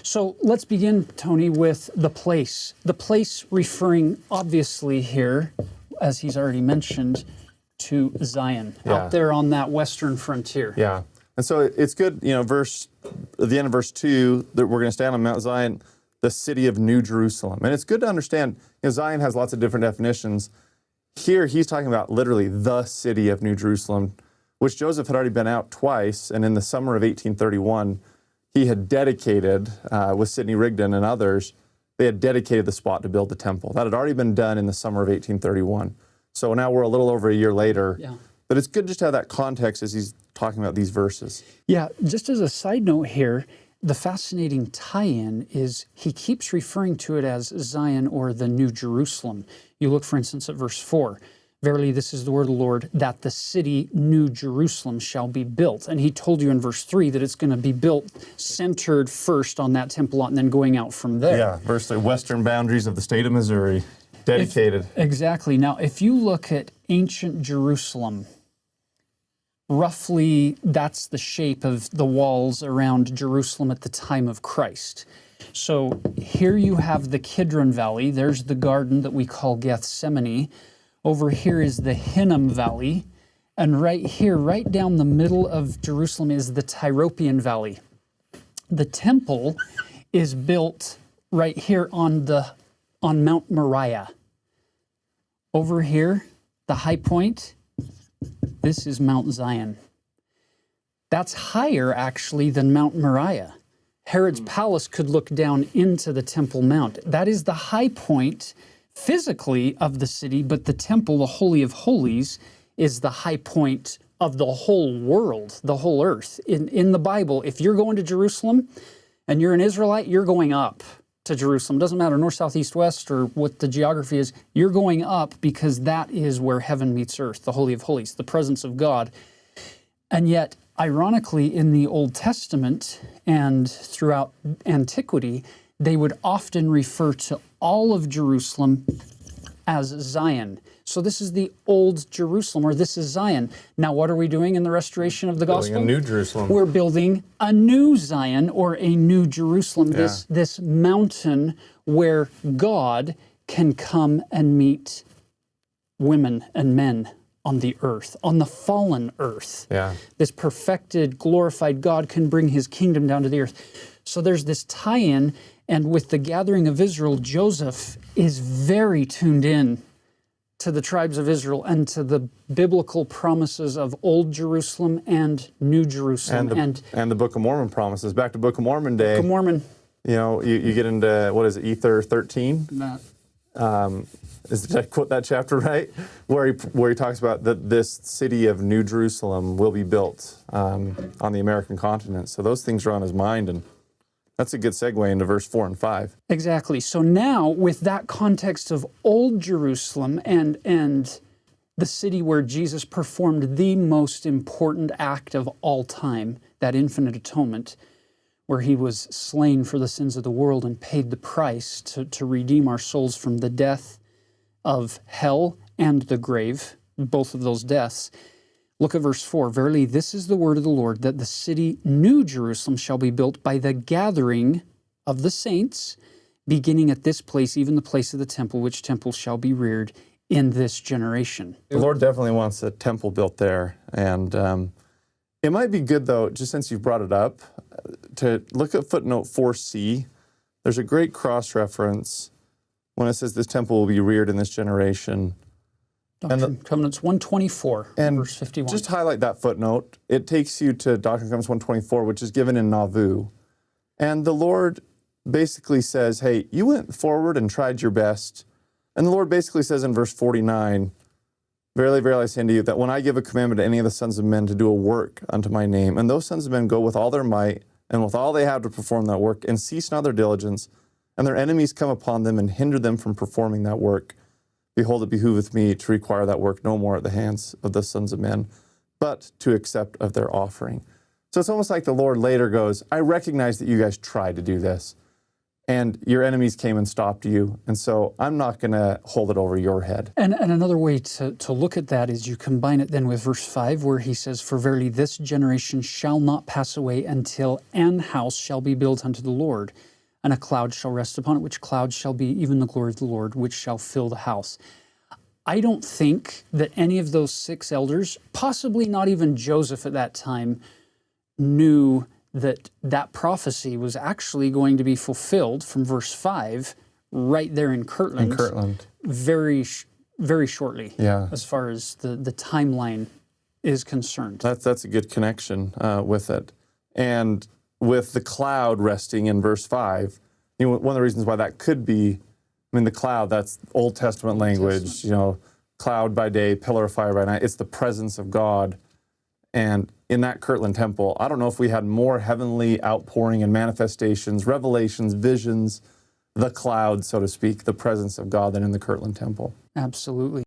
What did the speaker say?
So let's begin, Tony, with the place. The place referring obviously here, as he's already mentioned, to Zion, out there on that western frontier. Yeah. And so it's good, at the end of verse 2, that we're going to stand on Mount Zion, the city of New Jerusalem. And it's good to understand, Zion has lots of different definitions. Here, he's talking about literally the city of New Jerusalem, which Joseph had already been out twice. And in the summer of 1831, he had dedicated, with Sidney Rigdon and others, they had dedicated the spot to build the temple. That had already been done in the summer of 1831. So now we're a little over a year later. Yeah. But it's good just to have that context as he's talking about these verses. Yeah, just as a side note here, the fascinating tie-in is he keeps referring to it as Zion or the New Jerusalem. You look, for instance, at verse 4. Verily, this is the word of the Lord, that the city New Jerusalem shall be built. And he told you in verse 3 that it's going to be built centered first on that temple lot and then going out from there. Yeah, verse 3, western boundaries of the state of Missouri, dedicated. Exactly. Now, if you look at ancient Jerusalem, roughly that's the shape of the walls around Jerusalem at the time of Christ. So here you have the Kidron Valley. There's the garden that we call Gethsemane. Over here is the Hinnom Valley. And right here, right down the middle of Jerusalem is the Tyropoeon Valley. The temple is built right here on Mount Moriah. Over here, the high point, this is Mount Zion. That's higher, actually, than Mount Moriah. Herod's palace could look down into the Temple Mount. That is the high point physically of the city, but the temple, the Holy of Holies, is the high point of the whole world, the whole earth. In the Bible, if you're going to Jerusalem and you're an Israelite, you're going up to Jerusalem. Doesn't matter north, south, east, west, or what the geography is. You're going up because that is where heaven meets earth, the Holy of Holies, the presence of God. And yet, ironically, in the Old Testament and throughout antiquity, they would often refer to all of Jerusalem as Zion. So this is the old Jerusalem, or this is Zion. Now what are we doing in the restoration of the gospel? Building a new Jerusalem. We're building a new Zion, or a new Jerusalem, this mountain where God can come and meet women and men on the earth, on the fallen earth. Yeah. This perfected, glorified God can bring his kingdom down to the earth. So there's this tie-in, and with the gathering of Israel, Joseph is very tuned in to the tribes of Israel and to the biblical promises of Old Jerusalem and New Jerusalem. And the Book of Mormon promises. Back to Book of Mormon day. Book of Mormon. You get into, what is it, Ether 13? Did I quote that chapter right? Where he talks about that this city of New Jerusalem will be built on the American continent. So those things are on his mind, and that's a good segue into verse 4 and 5. Exactly. So now, with that context of Old Jerusalem and the city where Jesus performed the most important act of all time, that infinite atonement, where he was slain for the sins of the world and paid the price to redeem our souls from the death of hell and the grave, both of those deaths. Look at verse 4. Verily, this is the word of the Lord, that the city New Jerusalem shall be built by the gathering of the saints, beginning at this place, even the place of the temple, which temple shall be reared in this generation. The Lord definitely wants a temple built there. And it might be good, though, just since you've brought it up, to look at footnote 4c. There's a great cross-reference when it says this temple will be reared in this generation. Doctrine and Covenants 124, verse 51. Just highlight that footnote. It takes you to Doctrine and Covenants 124, which is given in Nauvoo. And the Lord basically says, hey, you went forward and tried your best. And the Lord basically says in verse 49, verily, verily, I say unto you, that when I give a commandment to any of the sons of men to do a work unto my name, and those sons of men go with all their might and with all they have to perform that work, and cease not their diligence, and their enemies come upon them and hinder them from performing that work, behold, it behooveth me to require that work no more at the hands of the sons of men, but to accept of their offering. So it's almost like the Lord later goes, I recognize that you guys tried to do this, and your enemies came and stopped you, and so I'm not going to hold it over your head. And another way to look at that is you combine it then with verse 5, where he says, for verily this generation shall not pass away until an house shall be built unto the Lord, and a cloud shall rest upon it, which cloud shall be even the glory of the Lord, which shall fill the house. I don't think that any of those 6 elders, possibly not even Joseph at that time, knew that that prophecy was actually going to be fulfilled from verse 5 right there in Kirtland. Very shortly, as far as the timeline is concerned. That's a good connection with it. And with the cloud resting in verse 5, one of the reasons why that could be, the cloud, that's Old Testament language, cloud by day, pillar of fire by night. It's the presence of God. And in that Kirtland temple, I don't know if we had more heavenly outpouring and manifestations, revelations, visions, the cloud, so to speak, the presence of God than in the Kirtland temple. Absolutely.